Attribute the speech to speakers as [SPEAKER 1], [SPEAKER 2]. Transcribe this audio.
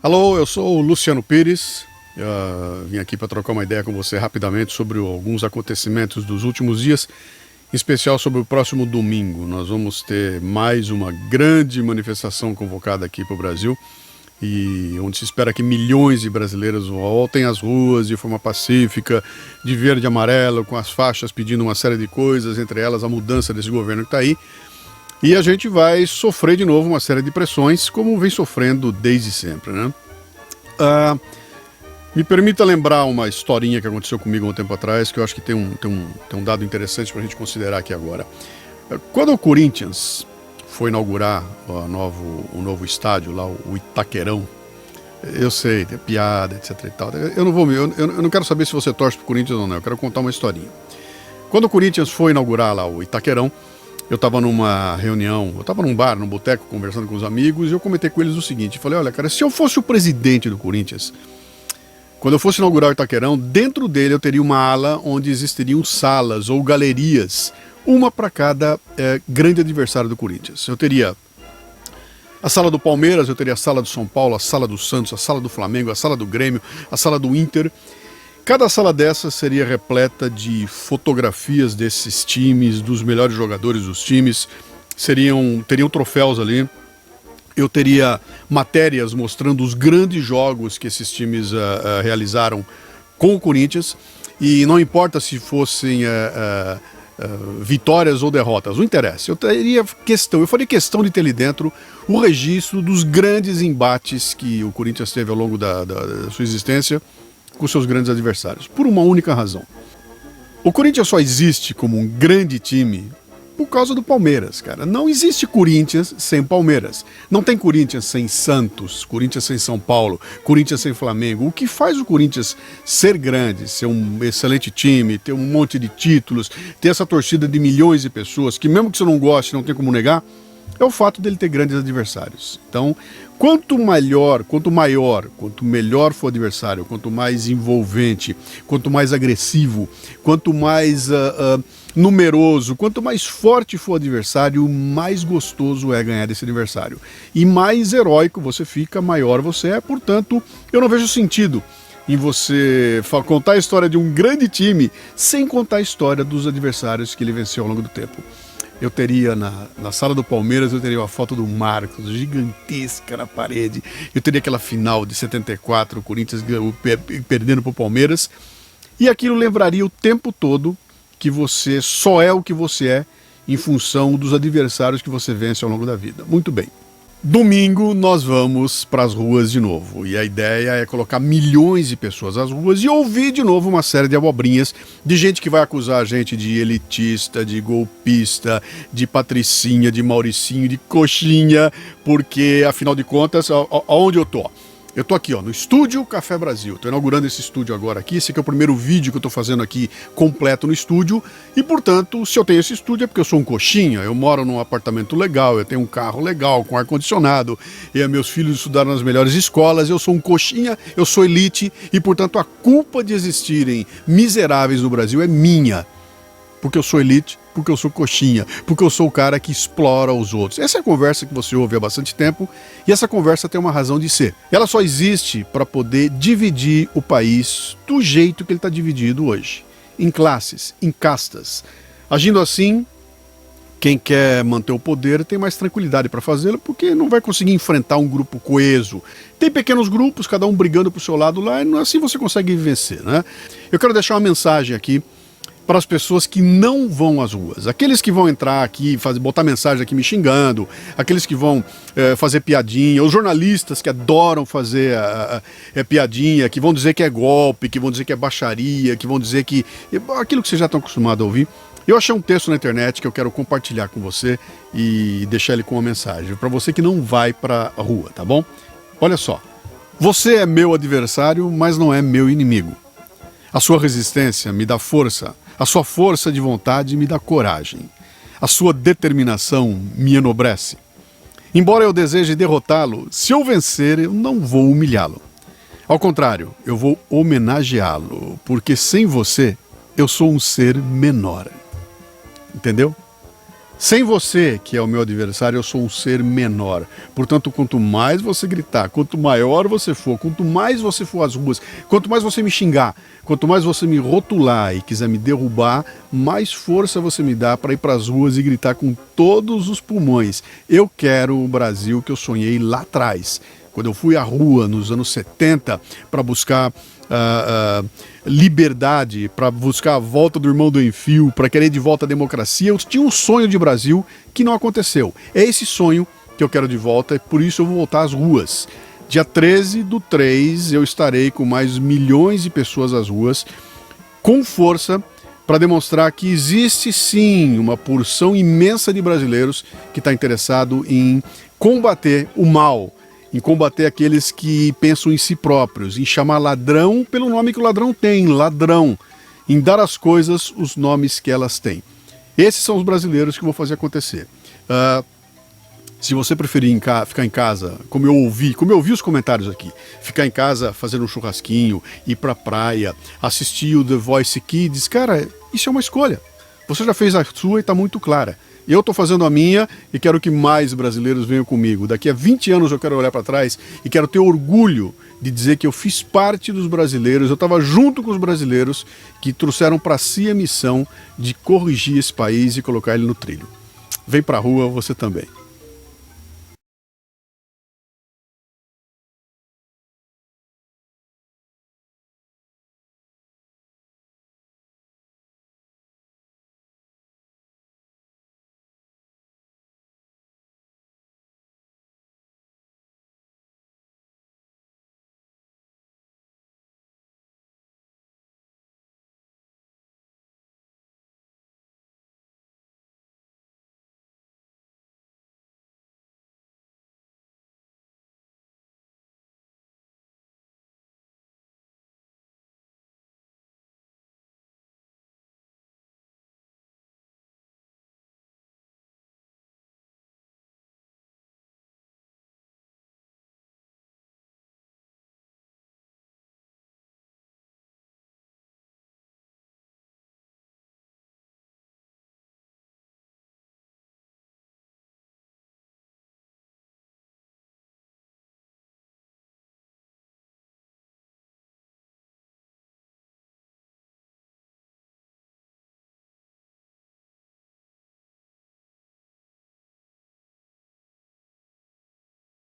[SPEAKER 1] Alô, eu sou o Luciano Pires. Vim aqui para trocar uma ideia com você rapidamente sobre alguns acontecimentos dos últimos dias, em especial sobre o próximo domingo. Nós vamos ter mais uma grande manifestação convocada aqui para o Brasil, e onde se espera que milhões de brasileiros voltem às ruas de forma pacífica, de verde e amarelo, com as faixas pedindo uma série de coisas, entre elas a mudança desse governo que está aí. E a gente vai sofrer de novo uma série de pressões, como vem sofrendo desde sempre, né? Me permita lembrar uma historinha que aconteceu comigo há um tempo atrás, que eu acho que tem um dado interessante para a gente considerar aqui agora. Quando o Corinthians foi inaugurar o novo estádio, lá o Itaquerão, eu sei, tem piada, etc e tal. Eu não quero saber se você torce pro Corinthians ou não, eu quero contar uma historinha. Quando o Corinthians foi inaugurar lá o Itaquerão, eu estava numa reunião, eu estava num bar, num boteco, conversando com os amigos, e eu comentei com eles o seguinte, falei, olha, cara, se eu fosse o presidente do Corinthians, quando eu fosse inaugurar o Itaquerão, dentro dele eu teria uma ala onde existiriam salas ou galerias, uma para cada grande adversário do Corinthians. Eu teria a sala do Palmeiras, eu teria a sala do São Paulo, a sala do Santos, a sala do Flamengo, a sala do Grêmio, a sala do Inter. Cada sala dessas seria repleta de fotografias desses times, dos melhores jogadores dos times, teriam troféus ali. Eu teria matérias mostrando os grandes jogos que esses times realizaram com o Corinthians, e não importa se fossem vitórias ou derrotas, não interessa. Eu faria questão de ter ali dentro o registro dos grandes embates que o Corinthians teve ao longo da sua existência com seus grandes adversários, por uma única razão. O Corinthians só existe como um grande time por causa do Palmeiras, cara. Não existe Corinthians sem Palmeiras. Não tem Corinthians sem Santos, Corinthians sem São Paulo, Corinthians sem Flamengo. O que faz o Corinthians ser grande, ser um excelente time, ter um monte de títulos, ter essa torcida de milhões de pessoas, que mesmo que você não goste, não tem como negar, é o fato dele ter grandes adversários. Então, quanto melhor for o adversário, quanto mais envolvente, quanto mais agressivo, quanto mais numeroso, quanto mais forte for o adversário, mais gostoso é ganhar desse adversário. E mais heróico você fica, maior você é. Portanto, eu não vejo sentido em você contar a história de um grande time sem contar a história dos adversários que ele venceu ao longo do tempo. Eu teria na sala do Palmeiras, eu teria uma foto do Marcos, gigantesca na parede. Eu teria aquela final de 74, o Corinthians perdendo para o Palmeiras. E aquilo lembraria o tempo todo que você só é o que você é em função dos adversários que você vence ao longo da vida. Muito bem. Domingo nós vamos para as ruas de novo, e a ideia é colocar milhões de pessoas às ruas e ouvir de novo uma série de abobrinhas de gente que vai acusar a gente de elitista, de golpista, de patricinha, de mauricinho, de coxinha, porque afinal de contas, aonde eu tô? Eu tô aqui, no Estúdio Café Brasil. Tô inaugurando esse estúdio agora aqui. Esse aqui é o primeiro vídeo que eu tô fazendo aqui completo no estúdio. E, portanto, se eu tenho esse estúdio é porque eu sou um coxinha. Eu moro num apartamento legal, eu tenho um carro legal, com ar-condicionado. E meus filhos estudaram nas melhores escolas. Eu sou um coxinha, eu sou elite. E, portanto, a culpa de existirem miseráveis no Brasil é minha. Porque eu sou elite, porque eu sou coxinha, porque eu sou o cara que explora os outros. Essa é a conversa que você ouve há bastante tempo, e essa conversa tem uma razão de ser. Ela só existe para poder dividir o país do jeito que ele está dividido hoje. Em classes, em castas. Agindo assim, quem quer manter o poder tem mais tranquilidade para fazê-lo, porque não vai conseguir enfrentar um grupo coeso. Tem pequenos grupos, cada um brigando pro seu lado lá, e assim você consegue vencer, né? Eu quero deixar uma mensagem aqui para as pessoas que não vão às ruas. Aqueles que vão entrar aqui, botar mensagem aqui me xingando, aqueles que vão fazer piadinha, os jornalistas que adoram fazer piadinha, que vão dizer que é golpe, que vão dizer que é baixaria, que vão dizer que... aquilo que vocês já estão acostumados a ouvir. Eu achei um texto na internet que eu quero compartilhar com você e deixar ele com uma mensagem, para você que não vai para a rua, tá bom? Olha só. Você é meu adversário, mas não é meu inimigo. A sua resistência me dá força. A sua força de vontade me dá coragem. A sua determinação me enobrece. Embora eu deseje derrotá-lo, se eu vencer, eu não vou humilhá-lo. Ao contrário, eu vou homenageá-lo, porque sem você, eu sou um ser menor. Entendeu? Sem você, que é o meu adversário, eu sou um ser menor. Portanto, quanto mais você gritar, quanto maior você for, quanto mais você for às ruas, quanto mais você me xingar, quanto mais você me rotular e quiser me derrubar, mais força você me dá para ir para as ruas e gritar com todos os pulmões. Eu quero o Brasil que eu sonhei lá atrás. Quando eu fui à rua nos anos 70 para buscar liberdade, para buscar a volta do irmão do Enfio, para querer de volta a democracia, eu tinha um sonho de Brasil que não aconteceu. É esse sonho que eu quero de volta e por isso eu vou voltar às ruas. Dia 13/3 eu estarei com mais milhões de pessoas às ruas, com força, para demonstrar que existe sim uma porção imensa de brasileiros que está interessado em combater o mal, em combater aqueles que pensam em si próprios, em chamar ladrão pelo nome que o ladrão tem, ladrão, em dar às coisas os nomes que elas têm. Esses são os brasileiros que vou fazer acontecer. Se você preferir ficar em casa, como eu ouvi os comentários aqui, ficar em casa fazendo um churrasquinho, ir pra praia, assistir o The Voice Kids, cara, isso é uma escolha. Você já fez a sua e está muito clara. Eu estou fazendo a minha e quero que mais brasileiros venham comigo. Daqui a 20 anos eu quero olhar para trás e quero ter orgulho de dizer que eu fiz parte dos brasileiros, eu estava junto com os brasileiros que trouxeram para si a missão de corrigir esse país e colocar ele no trilho. Vem para a rua você também.